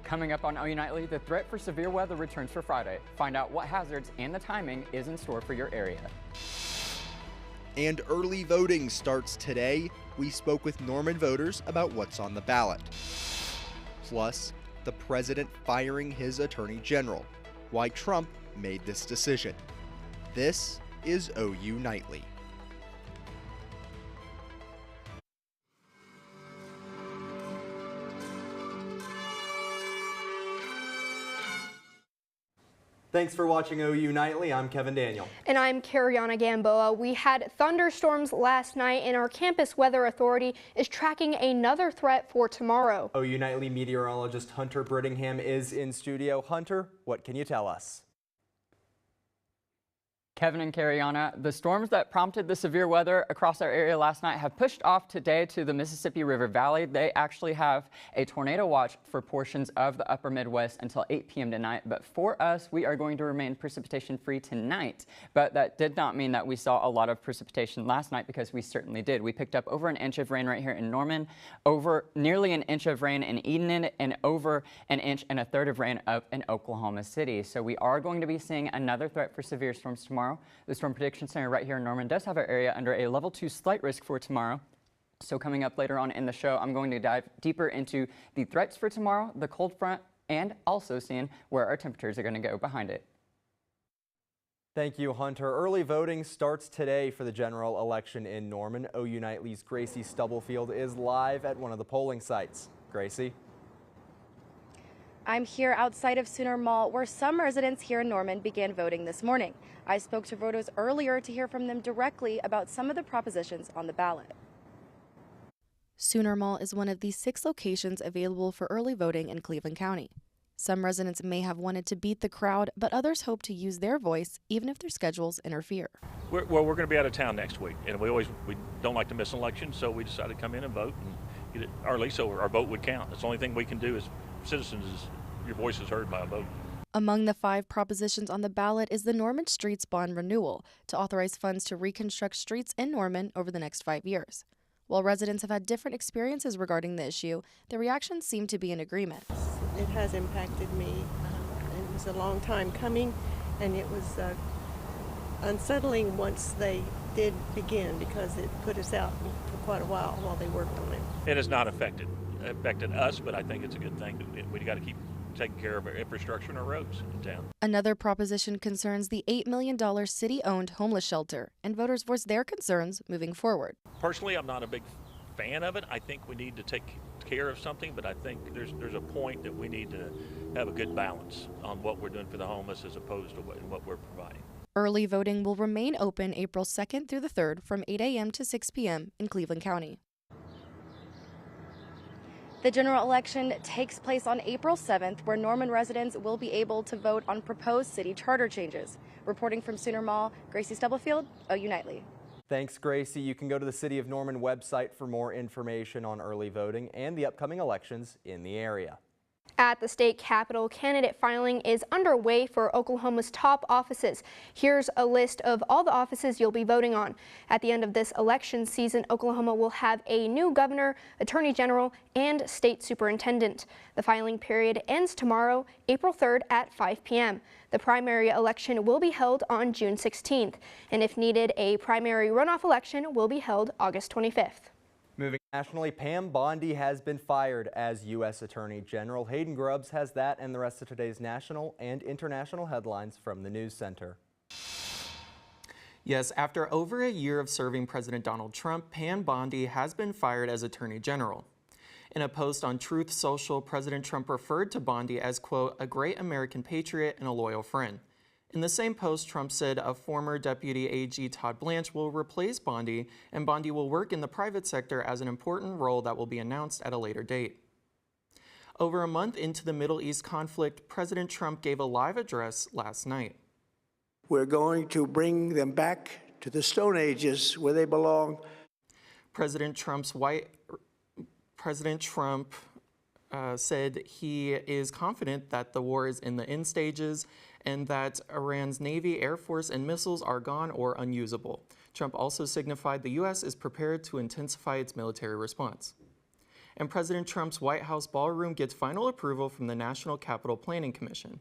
Coming up on OU Nightly, the threat for severe weather returns for Friday. Find out what hazards and the timing is in store for your area. And early voting starts today. We spoke with Norman voters about what's on the ballot. Plus, the president firing his attorney general. Why Trump made this decision. This is OU Nightly. Thanks for watching OU Nightly. I'm Kevin Daniel. And I'm Cariana Gamboa. We had thunderstorms last night, and our campus weather authority is tracking another threat for tomorrow. OU Nightly meteorologist Hunter Brittingham is in studio. Hunter, what can you tell us? Kevin and Cariana, the storms that prompted the severe weather across our area last night have pushed off today to the Mississippi River Valley. They actually have a tornado watch for portions of the upper Midwest until 8 p.m. tonight. But for us, we are going to remain precipitation free tonight. But that did not mean that we saw a lot of precipitation last night, because we certainly did. We picked up over an inch of rain right here in Norman, over nearly an inch of rain in Eden, and over an inch and a third of rain up in Oklahoma City. So we are going to be seeing another threat for severe storms tomorrow. The Storm Prediction Center right here in Norman does have our area under a level 2 slight risk for tomorrow. So coming up later on in the show, I'm going to dive deeper into the threats for tomorrow, the cold front, and also seeing where our temperatures are going to go behind it. Thank you, Hunter. Early voting starts today for the general election in Norman. OU Nightly's Gracie Stubblefield is live at one of the polling sites. Gracie? I'm here outside of Sooner Mall, where some residents here in Norman began voting this morning. I spoke to voters earlier to hear from them directly about some of the propositions on the ballot. Sooner Mall is one of the 6 locations available for early voting in Cleveland County. Some residents may have wanted to beat the crowd, but others hope to use their voice even if their schedules interfere. We're going to be out of town next week, and we don't like to miss an election, so we decided to come in and vote and get it early so our vote would count. That's the only thing we can do as citizens is your voice is heard by a vote. Among the 5 propositions on the ballot is the Norman Streets Bond Renewal to authorize funds to reconstruct streets in Norman over the next 5 years. While residents have had different experiences regarding the issue, the reactions seem to be in agreement. It has impacted me. It was a long time coming, and it was unsettling once they did begin, because it put us out for quite a while they worked on it. It has not affected us, but I think it's a good thing. We got to keep taking care of our infrastructure and our roads in town. Another proposition concerns the $8 million city-owned homeless shelter, and voters voiced their concerns moving forward. Personally, I'm not a big fan of it. I think we need to take care of something, but I think there's a point that we need to have a good balance on what we're doing for the homeless as opposed to what we're providing. Early voting will remain open April 2nd through the 3rd from 8 a.m. to 6 p.m. in Cleveland County. The general election takes place on April 7th, where Norman residents will be able to vote on proposed city charter changes. Reporting from Sooner Mall, Gracie Stubblefield, OU Nightly. Thanks, Gracie. You can go to the City of Norman website for more information on early voting and the upcoming elections in the area. At the state capitol, candidate filing is underway for Oklahoma's top offices. Here's a list of all the offices you'll be voting on. At the end of this election season, Oklahoma will have a new governor, attorney general, and state superintendent. The filing period ends tomorrow, April 3rd at 5 p.m. The primary election will be held on June 16th, and if needed, a primary runoff election will be held August 25th. Moving nationally, Pam Bondi has been fired as U.S. Attorney General. Hayden Grubbs has that and the rest of today's national and international headlines from the News Center. Yes, after over a year of serving President Donald Trump, Pam Bondi has been fired as Attorney General. In a post on Truth Social, President Trump referred to Bondi as, quote, a great American patriot and a loyal friend. In the same post, Trump said a former Deputy AG Todd Blanche will replace Bondi, and Bondi will work in the private sector as an important role that will be announced at a later date. Over a month into the Middle East conflict, President Trump gave a live address last night. We're going to bring them back to the Stone Ages where they belong. President Trump said he is confident that the war is in the end stages and that Iran's Navy, Air Force, and missiles are gone or unusable. Trump also signified the U.S. is prepared to intensify its military response. and President Trump's White House ballroom gets final approval from the National Capital Planning Commission.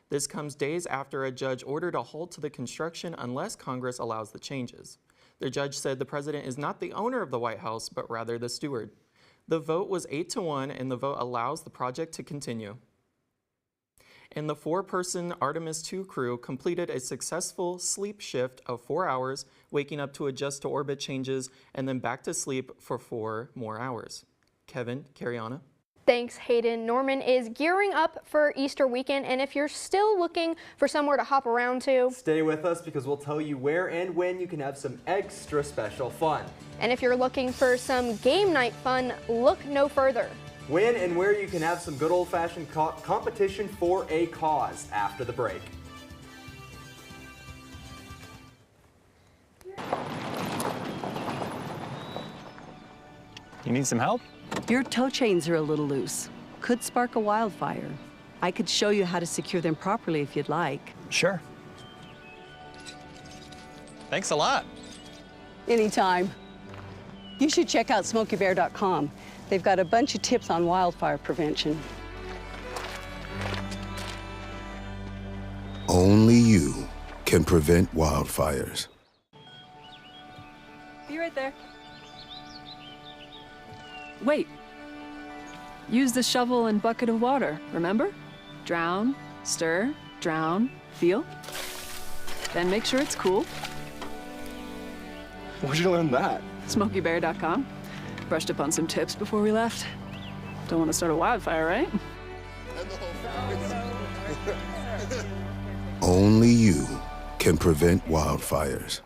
This comes days after a judge ordered a halt to the construction unless Congress allows the changes. The judge said the president is not the owner of the White House, but rather the steward. The vote was 8-1, and the vote allows the project to continue. And the 4-person Artemis II crew completed a successful sleep shift of 4 hours, waking up to adjust to orbit changes, and then back to sleep for 4 more hours. Kevin, Cariana. Thanks, Hayden. Norman is gearing up for Easter weekend, and if you're still looking for somewhere to hop around to, stay with us because we'll tell you where and when you can have some extra special fun. And if you're looking for some game night fun, look no further. When and where you can have some good old-fashioned competition for a cause after the break. You need some help? Your tow chains are a little loose. Could spark a wildfire. I could show you how to secure them properly if you'd like. Sure. Thanks a lot. Anytime. You should check out SmokeyBear.com. They've got a bunch of tips on wildfire prevention. Only you can prevent wildfires. Be right there. Wait. Use the shovel and bucket of water, remember? Drown, stir, drown, feel. Then make sure it's cool. Where'd you learn that? SmokeyBear.com. Brushed up on some tips before we left. Don't want to start a wildfire, right? Only you can prevent wildfires.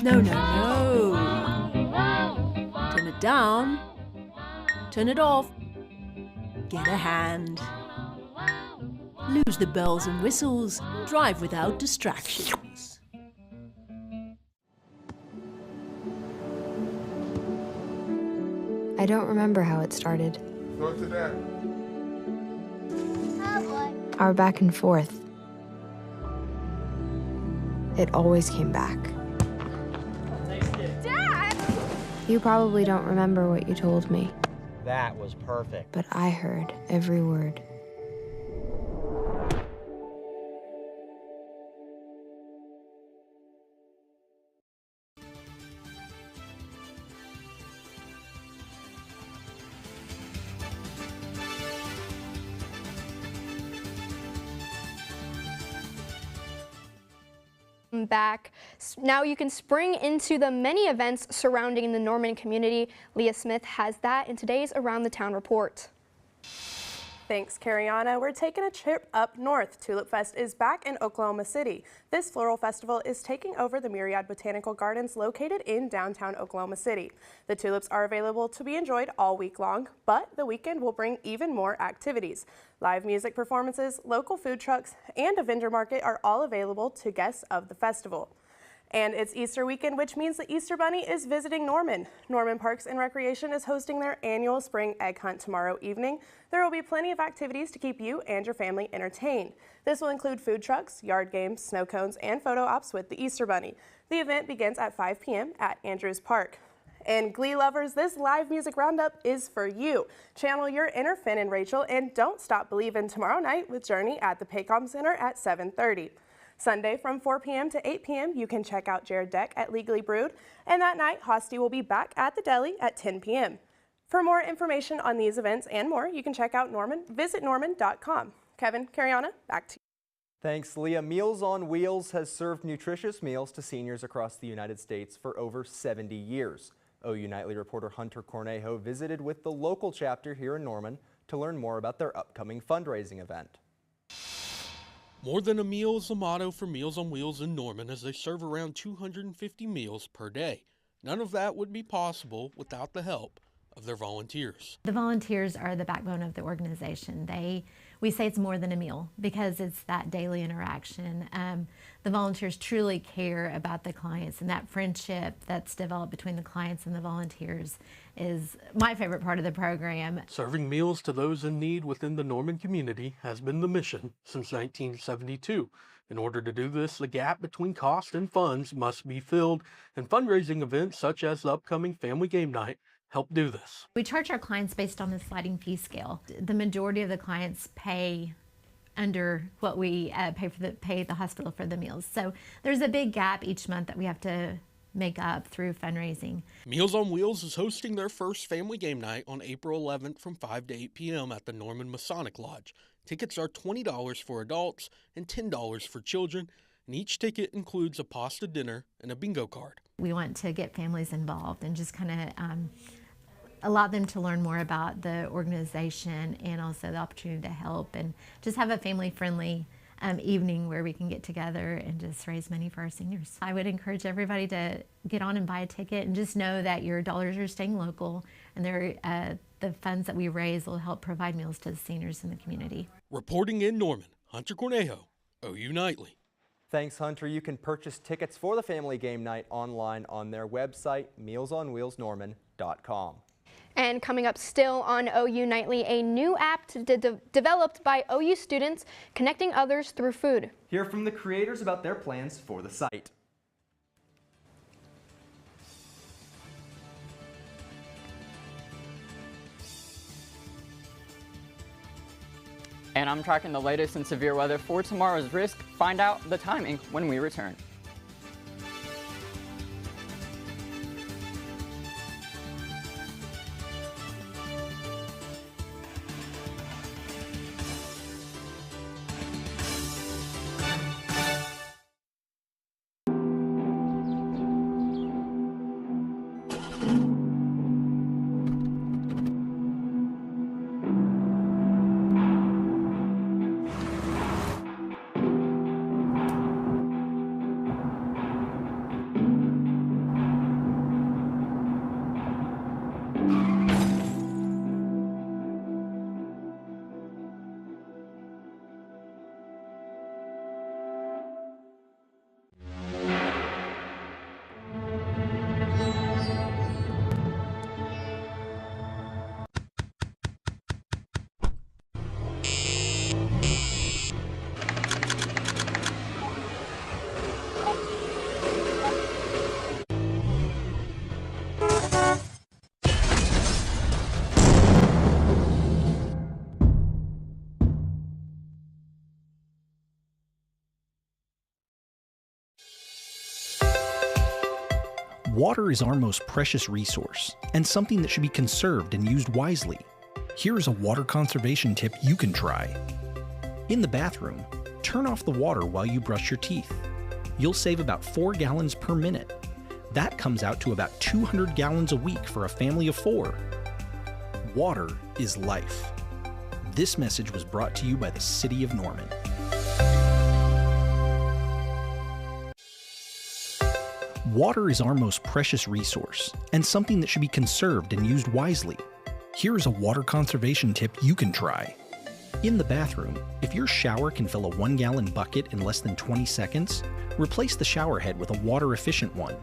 No, no, no. Turn it down. Turn it off. Get a hand. Lose the bells and whistles. Drive without distractions. I don't remember how it started. Go to that. Our back and forth. It always came back. Dad! You probably don't remember what you told me, That was perfect. but I heard every word. Back. Now you can spring into the many events surrounding the Norman community. Leah Smith has that in today's Around the Town report. Thanks, Cariana. We're taking a trip up north. Tulip Fest is back in Oklahoma City. This floral festival is taking over the Myriad Botanical Gardens located in downtown Oklahoma City. The tulips are available to be enjoyed all week long, but the weekend will bring even more activities. Live music performances, local food trucks, and a vendor market are all available to guests of the festival. And it's Easter weekend, which means the Easter Bunny is visiting Norman. Norman Parks and Recreation is hosting their annual spring egg hunt tomorrow evening. There will be plenty of activities to keep you and your family entertained. This will include food trucks, yard games, snow cones, and photo ops with the Easter Bunny. The event begins at 5 p.m. at Andrews Park. And Glee lovers, this live music roundup is for you. Channel your inner Finn and Rachel and don't stop believing tomorrow night with Journey at the Paycom Center at 7:30. Sunday from 4 p.m. to 8 p.m. you can check out Jared Deck at Legally Brewed, and that night Hosty will be back at the deli at 10 p.m. For more information on these events and more, you can check out visit norman.com. Kevin, Cariana, back to you. Thanks, Leah. Meals on Wheels has served nutritious meals to seniors across the United States for over 70 years. OU Nightly reporter Hunter Cornejo visited with the local chapter here in Norman to learn more about their upcoming fundraising event. More than a meal is the motto for Meals on Wheels in Norman, as they serve around 250 meals per day. None of that would be possible without the help of their volunteers. The volunteers are the backbone of the organization. We say it's more than a meal because it's that daily interaction. The volunteers truly care about the clients, and that friendship that's developed between the clients and the volunteers is my favorite part of the program. Serving meals to those in need within the Norman community has been the mission since 1972. In order to do this, the gap between cost and funds must be filled, and fundraising events such as the upcoming Family Game Night help do this. We charge our clients based on the sliding fee scale. The majority of the clients pay under what we pay the hospital for the meals. So there's a big gap each month that we have to make up through fundraising. Meals on Wheels is hosting their first Family Game Night on April 11th from 5 to 8 p.m. at the Norman Masonic Lodge. Tickets are $20 for adults and $10 for children, and each ticket includes a pasta dinner and a bingo card. We want to get families involved and just kind of allow them to learn more about the organization and also the opportunity to help and just have a family-friendly evening where we can get together and just raise money for our seniors. I would encourage everybody to get on and buy a ticket and just know that your dollars are staying local and the funds that we raise will help provide meals to the seniors in the community. Reporting in Norman, Hunter Cornejo, OU Nightly. Thanks, Hunter. You can purchase tickets for the Family Game Night online on their website, mealsonwheelsnorman.com. And coming up still on OU Nightly, a new app developed by OU students connecting others through food. Hear from the creators about their plans for the site. And I'm tracking the latest in severe weather for tomorrow's risk. Find out the timing when we return. Water is our most precious resource, and something that should be conserved and used wisely. Here is a water conservation tip you can try. In the bathroom, turn off the water while you brush your teeth. You'll save about 4 gallons per minute. That comes out to about 200 gallons a week for a family of 4. Water is life. This message was brought to you by the City of Norman. Water is our most precious resource, and something that should be conserved and used wisely. Here is a water conservation tip you can try. In the bathroom, if your shower can fill a 1-gallon bucket in less than 20 seconds, replace the shower head with a water-efficient one.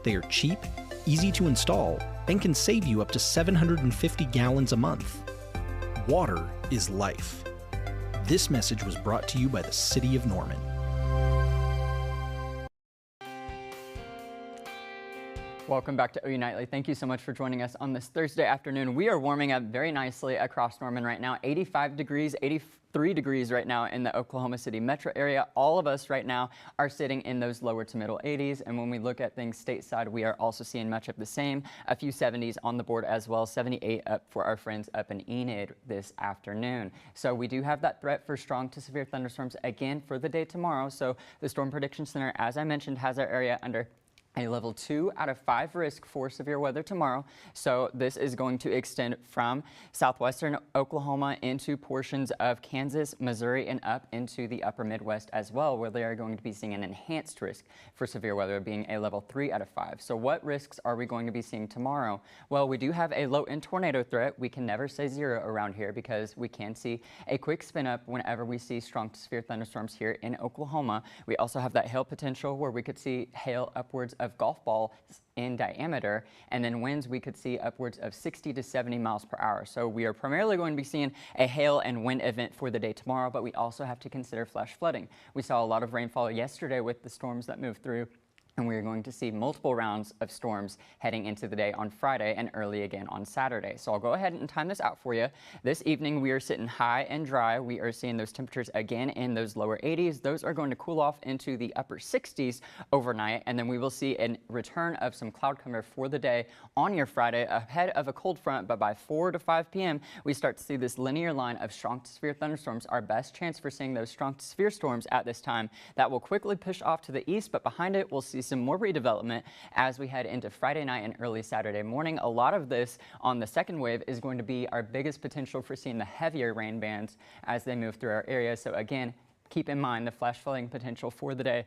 They are cheap, easy to install, and can save you up to 750 gallons a month. Water is life. This message was brought to you by the City of Norman. Welcome back to OU Nightly. Thank you so much for joining us on this Thursday afternoon. We are warming up very nicely across Norman right now. 85 degrees, 83 degrees right now in the Oklahoma City metro area. All of us right now are sitting in those lower to middle 80s. And when we look at things stateside, we are also seeing much of the same. A few 70s on the board as well. 78 up for our friends up in Enid this afternoon. So we do have that threat for strong to severe thunderstorms again for the day tomorrow. So the Storm Prediction Center, as I mentioned, has our area under a level 2 out of 5 risk for severe weather tomorrow. So this is going to extend from southwestern Oklahoma into portions of Kansas, Missouri, and up into the upper Midwest as well, where they are going to be seeing an enhanced risk for severe weather, being a level 3 out of 5. So what risks are we going to be seeing tomorrow? Well, we do have a low-end tornado threat. We can never say 0 around here because we can see a quick spin up whenever we see strong to severe thunderstorms here in Oklahoma. We also have that hail potential where we could see hail upwards of golf balls in diameter, and then winds we could see upwards of 60 to 70 miles per hour. So we are primarily going to be seeing a hail and wind event for the day tomorrow, but we also have to consider flash flooding. We saw a lot of rainfall yesterday with the storms that moved through, and we're going to see multiple rounds of storms heading into the day on Friday and early again on Saturday. So I'll go ahead and time this out for you. This evening we are sitting high and dry. We are seeing those temperatures again in those lower 80s. Those are going to cool off into the upper 60s overnight, and then we will see a return of some cloud cover for the day on your Friday ahead of a cold front. But by 4 to 5 p.m. we start to see this linear line of strong to severe thunderstorms. Our best chance for seeing those strong to severe storms at this time. That will quickly push off to the east, but behind it we'll see some more redevelopment as we head into Friday night and early Saturday morning. A lot of this on the second wave is going to be our biggest potential for seeing the heavier rain bands as they move through our area. So again, keep in mind the flash flooding potential for the day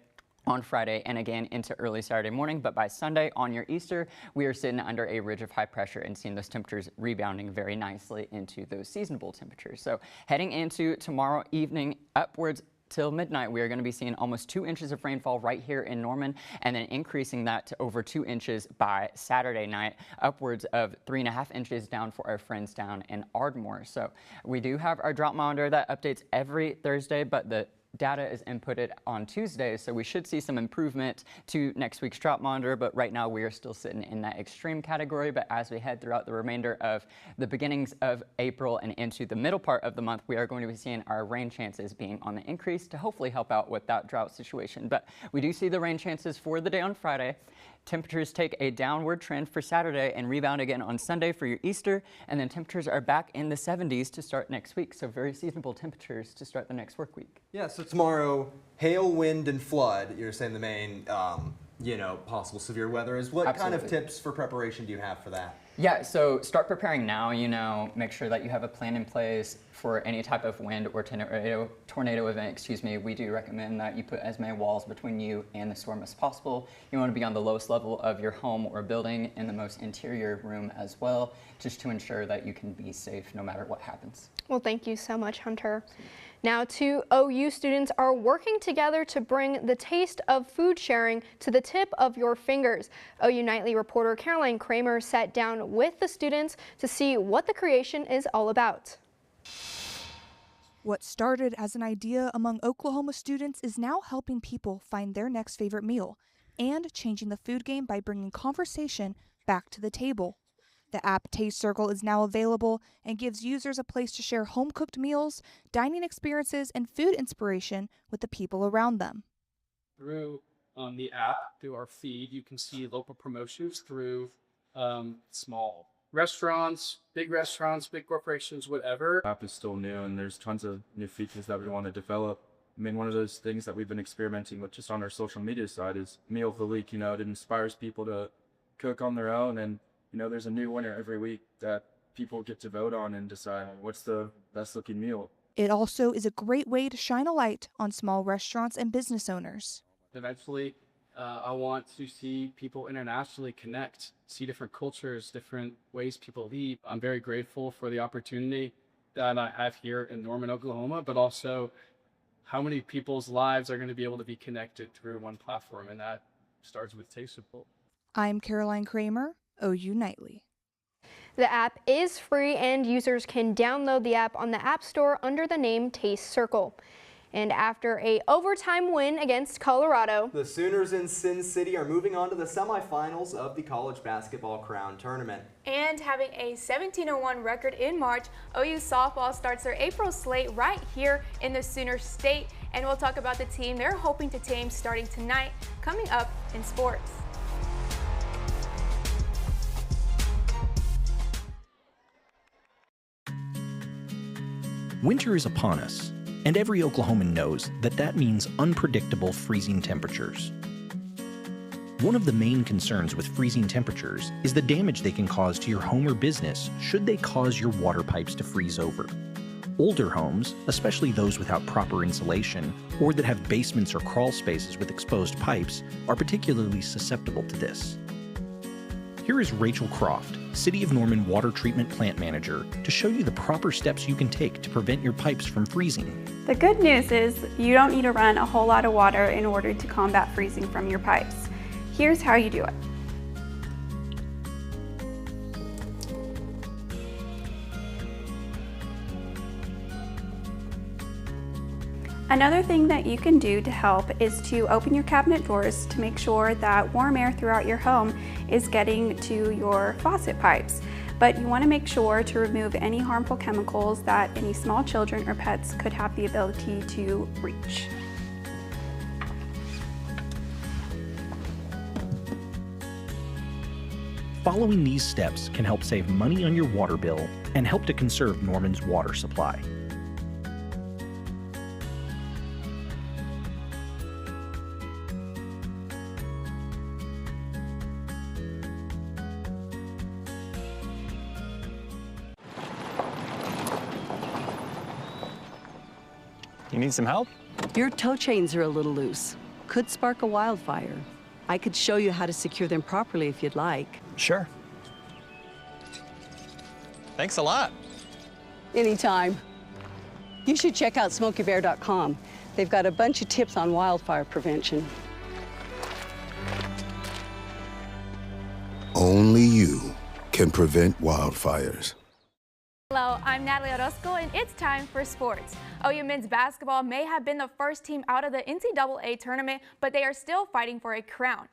on Friday and again into early Saturday morning. But by Sunday on your Easter, we are sitting under a ridge of high pressure and seeing those temperatures rebounding very nicely into those seasonable temperatures. So heading into tomorrow evening upwards till midnight, we are going to be seeing almost 2 inches of rainfall right here in Norman, and then increasing that to over 2 inches by Saturday night, upwards of 3.5 inches down for our friends down in Ardmore. So we do have our drought monitor that updates every Thursday, but the data is inputted on Tuesdays, so we should see some improvement to next week's drought monitor, but right now we are still sitting in that extreme category. But as we head throughout the remainder of the beginnings of April and into the middle part of the month, we are going to be seeing our rain chances being on the increase to hopefully help out with that drought situation. But we do see the rain chances for the day on Friday. Temperatures take a downward trend for Saturday and rebound again on Sunday for your Easter, and then temperatures are back in the 70s to start next week. So very seasonable temperatures to start the next work week. Yeah, so tomorrow, hail, wind, and flood, you're saying the main, possible severe weather is. What kind of tips for preparation do you have for that? Yeah, so start preparing now, make sure that you have a plan in place for any type of wind or tornado event, We do recommend that you put as many walls between you and the storm as possible. You want to be on the lowest level of your home or building in the most interior room as well, just to ensure that you can be safe no matter what happens. Well, thank you so much, Hunter. Now, 2 OU students are working together to bring the taste of food sharing to the tip of your fingers. OU Nightly reporter Caroline Kramer sat down with the students to see what the creation is all about. What started as an idea among Oklahoma students is now helping people find their next favorite meal and changing the food game by bringing conversation back to the table. The app Taste Circle is now available and gives users a place to share home-cooked meals, dining experiences, and food inspiration with the people around them. Through the app, through our feed, you can see local promotions through small restaurants, big corporations, whatever. The app is still new and there's tons of new features that we want to develop. I mean, one of those things that we've been experimenting with just on our social media side is Meal of the Week. It inspires people to cook on their own, and there's a new winner every week that people get to vote on and decide what's the best looking meal. It also is a great way to shine a light on small restaurants and business owners. Eventually, I want to see people internationally connect, see different cultures, different ways people eat. I'm very grateful for the opportunity that I have here in Norman, Oklahoma, but also how many people's lives are going to be able to be connected through one platform, and that starts with Taste Circle. I'm Caroline Kramer, OU Nightly. The app is free and users can download the app on the App Store under the name Taste Circle. And after a overtime win against Colorado, the Sooners in Sin City are moving on to the semifinals of the College Basketball Crown Tournament. And having a 17-1 record in March, OU softball starts their April slate right here in the Sooner State. And we'll talk about the team they're hoping to tame starting tonight, coming up in sports. Winter is upon us, and every Oklahoman knows that means unpredictable freezing temperatures. One of the main concerns with freezing temperatures is the damage they can cause to your home or business should they cause your water pipes to freeze over. Older homes, especially those without proper insulation or that have basements or crawl spaces with exposed pipes, are particularly susceptible to this. Here is Rachel Croft, City of Norman Water Treatment Plant Manager, to show you the proper steps you can take to prevent your pipes from freezing. The good news is you don't need to run a whole lot of water in order to combat freezing from your pipes. Here's how you do it. Another thing that you can do to help is to open your cabinet doors to make sure that warm air throughout your home is getting to your faucet pipes. But you want to make sure to remove any harmful chemicals that any small children or pets could have the ability to reach. Following these steps can help save money on your water bill and help to conserve Norman's water supply. You need some help? Your tow chains are a little loose. Could spark a wildfire. I could show you how to secure them properly if you'd like. Sure. Thanks a lot. Anytime. You should check out SmokeyBear.com. They've got a bunch of tips on wildfire prevention. Only you can prevent wildfires. Hello, I'm Natalie Orozco, and it's time for sports. OU men's basketball may have been the first team out of the NCAA tournament, but they are still fighting for a crown.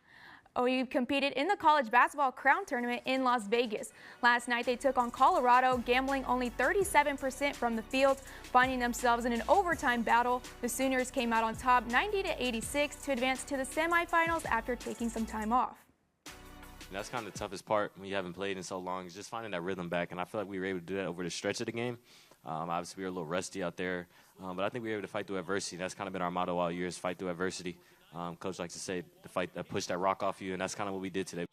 OU competed in the college basketball crown tournament in Las Vegas. Last night they took on Colorado, gambling only 37% from the field, finding themselves in an overtime battle. The Sooners came out on top 90-86 to advance to the semifinals after taking some time off. And that's kind of the toughest part when you haven't played in so long, is just finding that rhythm back. And I feel like we were able to do that over the stretch of the game. Obviously, we were a little rusty out there, but I think we were able to fight through adversity. That's kind of been our motto all year, is fight through adversity. Coach likes to say, the fight that push that rock off you, and that's kind of what we did today.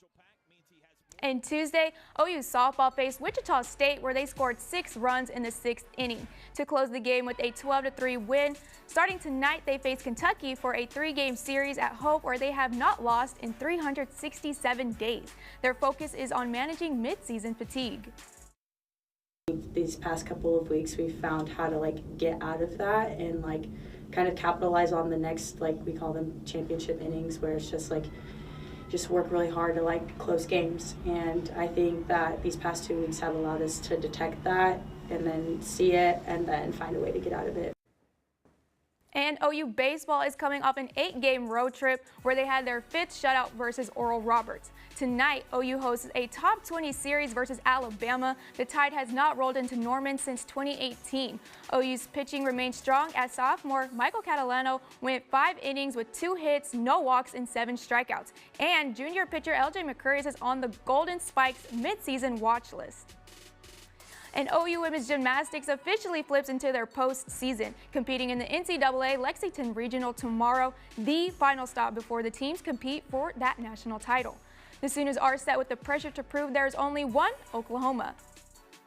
And Tuesday, OU softball faced Wichita State, where they scored 6 runs in the 6th inning to close the game with a 12-3 win. Starting tonight, they face Kentucky for a 3-game series at Hope, where they have not lost in 367 days. Their focus is on managing mid-season fatigue. These past couple of weeks, we've found how to get out of that and kind of capitalize on the next, we call them championship innings, where it's just work really hard to close games. And I think that these past 2 weeks have allowed us to detect that and then see it and then find a way to get out of it. And OU baseball is coming off an 8-game road trip where they had their 5th shutout versus Oral Roberts. Tonight, OU hosts a top 20 series versus Alabama. The Tide has not rolled into Norman since 2018. OU's pitching remains strong as sophomore Michael Catalano went 5 innings with 2 hits, no walks, and 7 strikeouts. And junior pitcher LJ McCurry is on the Golden Spikes midseason watch list. And OU women's gymnastics officially flips into their postseason, competing in the NCAA Lexington Regional tomorrow, the final stop before the teams compete for that national title. The Sooners are set with the pressure to prove there's only one Oklahoma.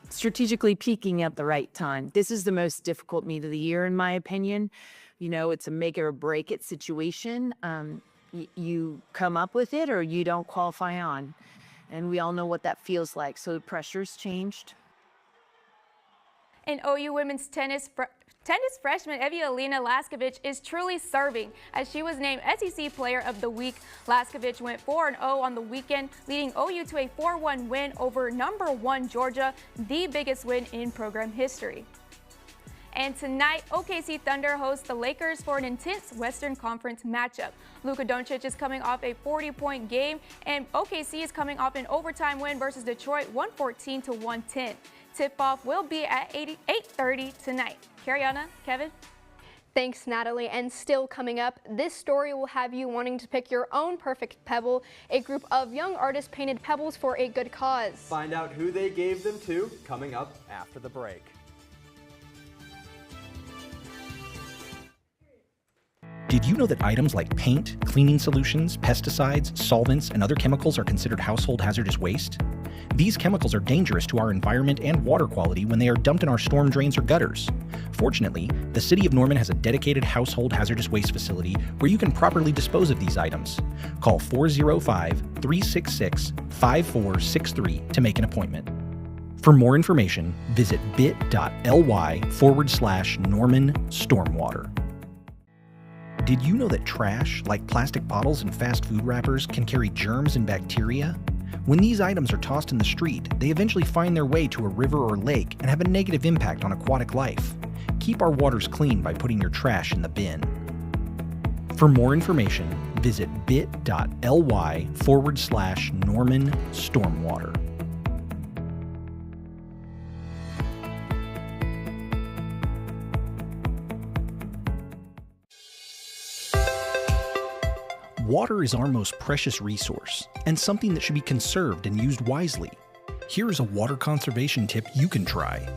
Strategically peaking at the right time. This is the most difficult meet of the year, in my opinion. You know, it's a make it or break it situation. You come up with it or you don't qualify on. And we all know what that feels like. So the pressure's changed. And OU women's tennis freshman Evelina Laskovic is truly serving, as she was named SEC Player of the Week. Laskovic went 4-0 on the weekend, leading OU to a 4-1 win over number 1 Georgia, the biggest win in program history. And tonight, OKC Thunder hosts the Lakers for an intense Western Conference matchup. Luka Doncic is coming off a 40-point game, and OKC is coming off an overtime win versus Detroit, 114-110. Tip-off will be at 8:30 tonight. Cariana, Kevin? Thanks, Natalie. And still coming up, this story will have you wanting to pick your own perfect pebble. A group of young artists painted pebbles for a good cause. Find out who they gave them to coming up after the break. Did you know that items like paint, cleaning solutions, pesticides, solvents, and other chemicals are considered household hazardous waste? These chemicals are dangerous to our environment and water quality when they are dumped in our storm drains or gutters. Fortunately, the City of Norman has a dedicated household hazardous waste facility where you can properly dispose of these items. Call 405-366-5463 to make an appointment. For more information, visit bit.ly/Norman Stormwater. Did you know that trash, like plastic bottles and fast food wrappers, can carry germs and bacteria? When these items are tossed in the street, they eventually find their way to a river or lake and have a negative impact on aquatic life. Keep our waters clean by putting your trash in the bin. For more information, visit bit.ly/Norman Stormwater. Water is our most precious resource and something that should be conserved and used wisely. Here is a water conservation tip you can try.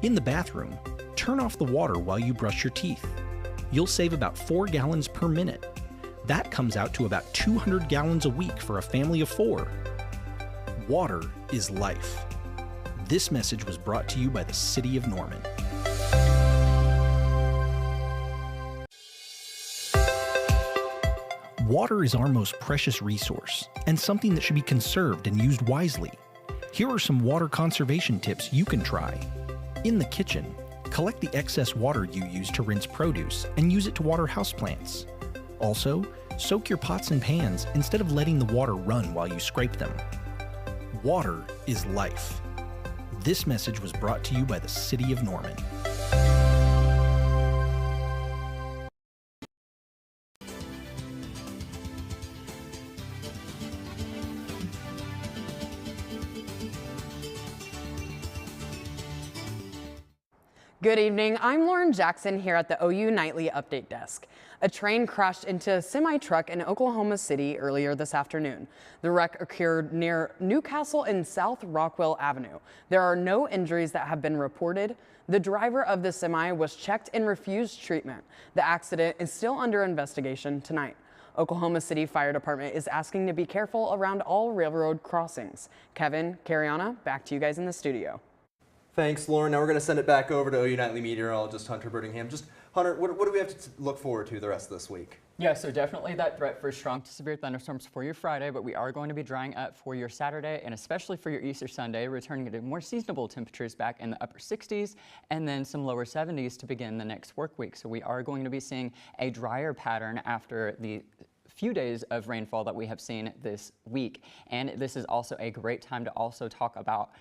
In the bathroom, turn off the water while you brush your teeth. You'll save about 4 gallons per minute. That comes out to about 200 gallons a week for a family of 4. Water is life. This message was brought to you by the City of Norman. Water is our most precious resource and something that should be conserved and used wisely. Here are some water conservation tips you can try. In the kitchen, collect the excess water you use to rinse produce and use it to water houseplants. Also, soak your pots and pans instead of letting the water run while you scrape them. Water is life. This message was brought to you by the City of Norman. Good evening, I'm Lauren Jackson here at the OU Nightly Update Desk. A train crashed into a semi-truck in Oklahoma City earlier this afternoon. The wreck occurred near Newcastle and South Rockwell Avenue. There are no injuries that have been reported. The driver of the semi was checked and refused treatment. The accident is still under investigation tonight. Oklahoma City Fire Department is asking to be careful around all railroad crossings. Kevin, Cariana, back to you guys in the studio. Thanks, Lauren. Now we're going to send it back over to OU Nightly meteorologist Hunter Birdingham. Just, Hunter, what do we have to look forward to the rest of this week? Yeah, so definitely that threat for strong to severe thunderstorms for your Friday, but we are going to be drying up for your Saturday and especially for your Easter Sunday, returning to more seasonable temperatures back in the upper 60s and then some lower 70s to begin the next work week. So we are going to be seeing a drier pattern after the few days of rainfall that we have seen this week. And this is also a great time to also talk about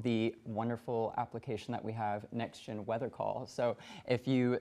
the wonderful application that we have, NextGen Weather Call. So if you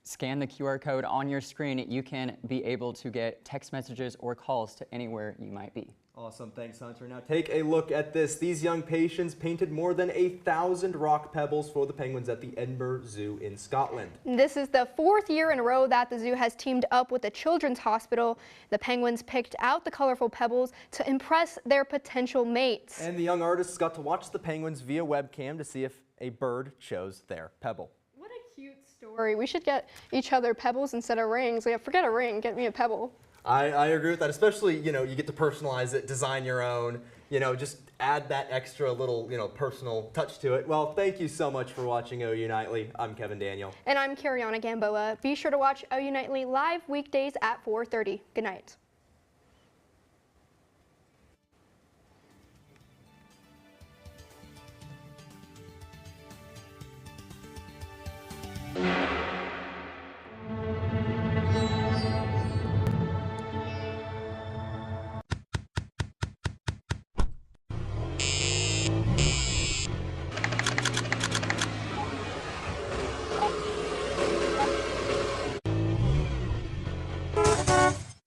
scan the QR code on your screen, you can be able to get text messages or calls to anywhere you might be. Awesome, thanks, Hunter. Now take a look at this. These young patients painted more than 1,000 rock pebbles for the penguins at the Edinburgh Zoo in Scotland. This is the 4th year in a row that the zoo has teamed up with the Children's Hospital. The penguins picked out the colorful pebbles to impress their potential mates. And the young artists got to watch the penguins via webcam to see if a bird chose their pebble. What a cute story. We should get each other pebbles instead of rings. Like, forget a ring, get me a pebble. I agree with that, especially, you get to personalize it, design your own, just add that extra little, personal touch to it. Well, thank you so much for watching OU Nightly. I'm Kevin Daniel. And I'm Cariana Gamboa. Be sure to watch OU Nightly live weekdays at 4:30. Good night.